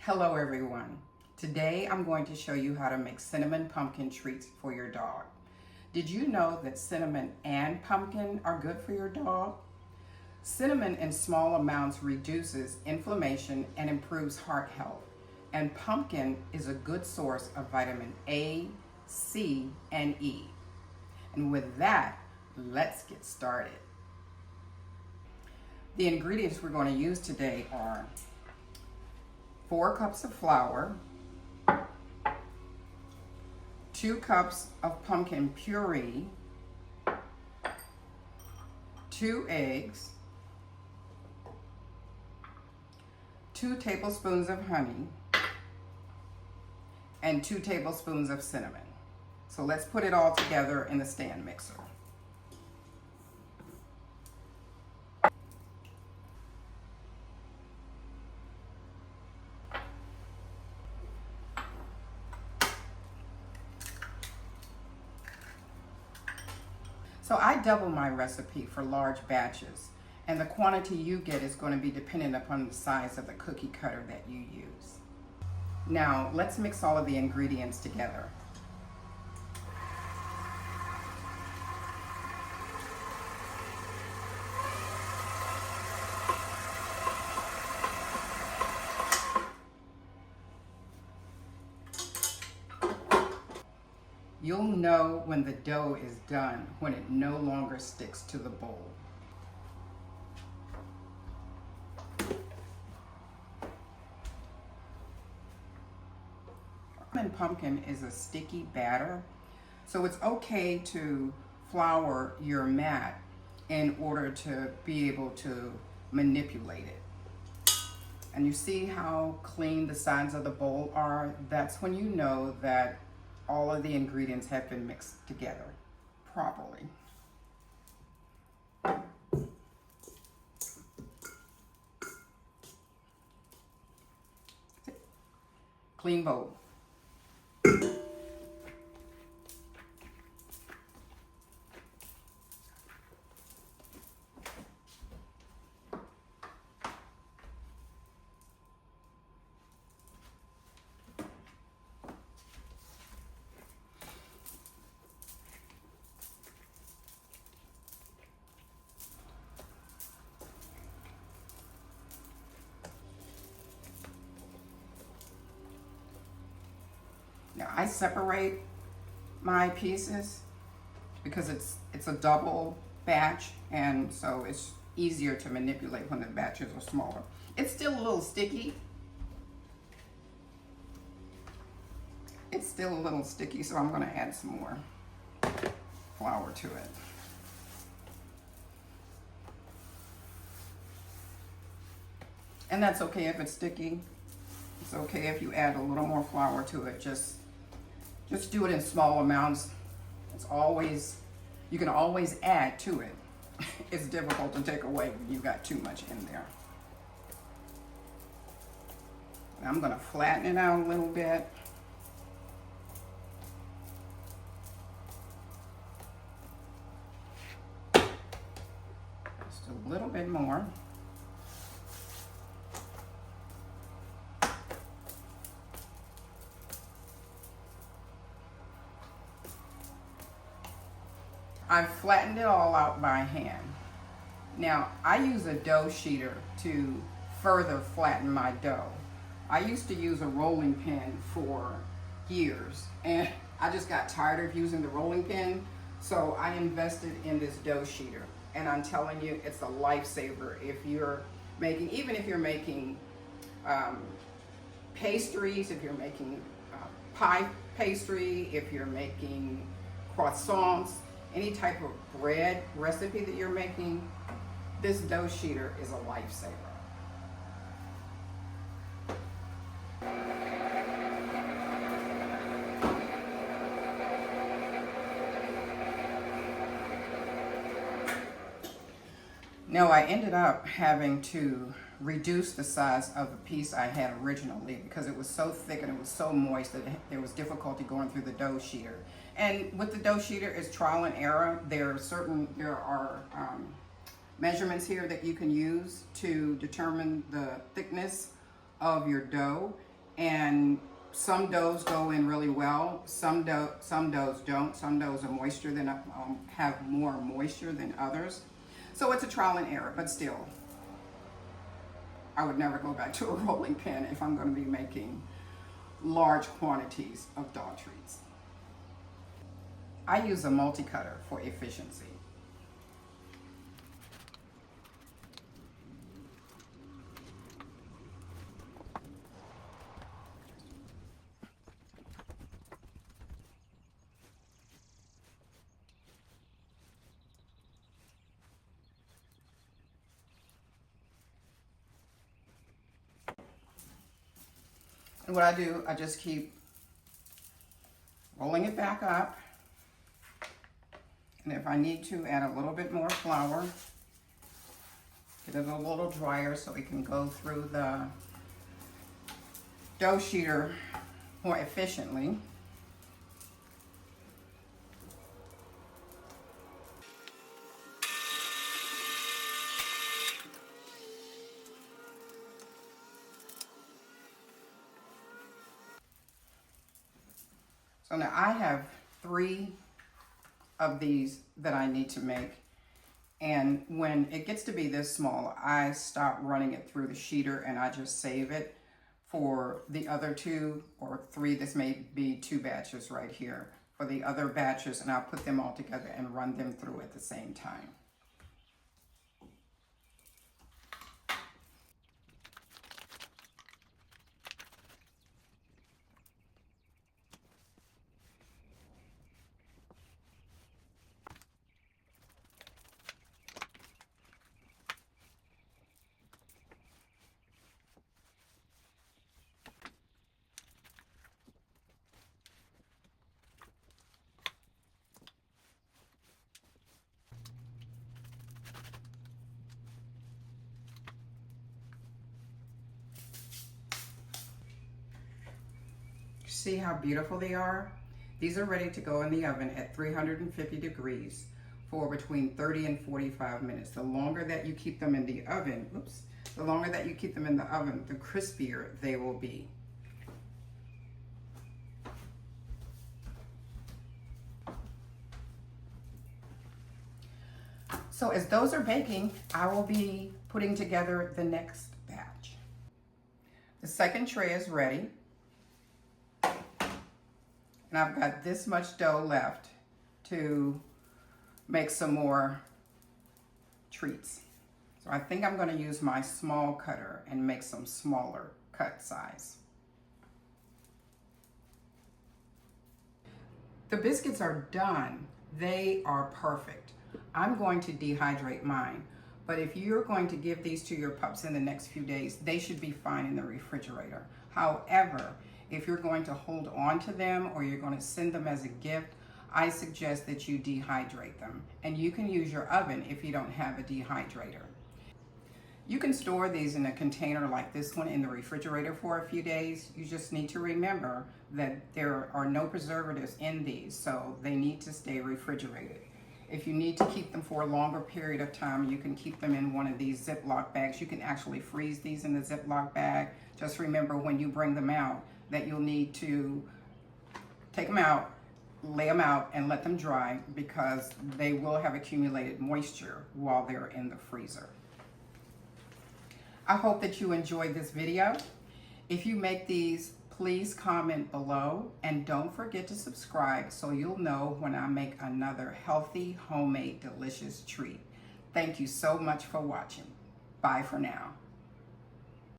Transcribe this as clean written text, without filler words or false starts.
Hello everyone. Today I'm going to show you how to make cinnamon pumpkin treats for your dog. Did you know that cinnamon and pumpkin are good for your dog? Cinnamon in small amounts reduces inflammation and improves heart health. And pumpkin is a good source of vitamin A, C, and E. And with that, let's get started. The ingredients we're going to use today are 4 cups of flour, 2 cups of pumpkin puree, 2 eggs, 2 tablespoons of honey, and 2 tablespoons of cinnamon. So let's put it all together in the stand mixer. So I double my recipe for large batches, and the quantity you get is going to be dependent upon the size of the cookie cutter that you use. Now let's mix all of the ingredients together. You'll know when the dough is done when it no longer sticks to the bowl. Cinnamon pumpkin is a sticky batter, so it's okay to flour your mat in order to be able to manipulate it. And you see how clean the sides of the bowl are? That's when you know that all of the ingredients have been mixed together properly. Clean bowl. Now I separate my pieces because it's a double batch, and so it's easier to manipulate when the batches are smaller. It's still a little sticky. So I'm going to add some more flour to it. And that's okay if it's sticky. It's okay if you add a little more flour to it. Just do it in small amounts. You can always add to it. It's difficult to take away when you've got too much in there. I'm going to flatten it out a little bit. Just a little bit more. I've flattened it all out by hand. Now, I use a dough sheeter to further flatten my dough. I used to use a rolling pin for years, and I just got tired of using the rolling pin, so I invested in this dough sheeter. And I'm telling you, it's a lifesaver if you're making, even if you're making pastries, if you're making pie pastry, if you're making croissants, any type of bread recipe that you're making, this dough sheeter is a lifesaver. Now I ended up having to reduce the size of the piece I had originally because it was so thick and it was so moist that there was difficulty going through the dough sheeter. And with the dough sheeter, it's trial and error. There are measurements here that you can use to determine the thickness of your dough. And some doughs go in really well. Some doughs don't. Some doughs are moisture than have more moisture than others. So it's a trial and error, but still, I would never go back to a rolling pin if I'm going to be making large quantities of dog treats. I use a multi-cutter for efficiency. And what I do, I just keep rolling it back up. And if I need to, add a little bit more flour. Get it a little drier so it can go through the dough sheeter more efficiently. So now I have 3 of these that I need to make. And when it gets to be this small, I stop running it through the sheeter and I just save it for the other 2 or 3. This may be 2 batches right here for the other batches, and I'll put them all together and run them through at the same time. See how beautiful they are? These are ready to go in the oven at 350 degrees for between 30 and 45 minutes. The longer that you keep them in the oven, the longer that you keep them in the oven, the crispier they will be. So as those are baking, I will be putting together the next batch. The second tray is ready. And I've got this much dough left to make some more treats. So I think I'm going to use my small cutter and make some smaller cut size. The biscuits are done. They are perfect. I'm going to dehydrate mine, but if you're going to give these to your pups in the next few days, they should be fine in the refrigerator. However, if you're going to hold on to them or you're going to send them as a gift, I suggest that you dehydrate them. And you can use your oven if you don't have a dehydrator. You can store these in a container like this one in the refrigerator for a few days. You just need to remember that there are no preservatives in these, so they need to stay refrigerated. If you need to keep them for a longer period of time, you can keep them in one of these Ziploc bags. You can actually freeze these in the Ziploc bag. Just remember when you bring them out that you'll need to take them out, lay them out, and let them dry because they will have accumulated moisture while they're in the freezer. I hope that you enjoyed this video. If you make these, please comment below and don't forget to subscribe so you'll know when I make another healthy, homemade, delicious treat. Thank you so much for watching. Bye for now.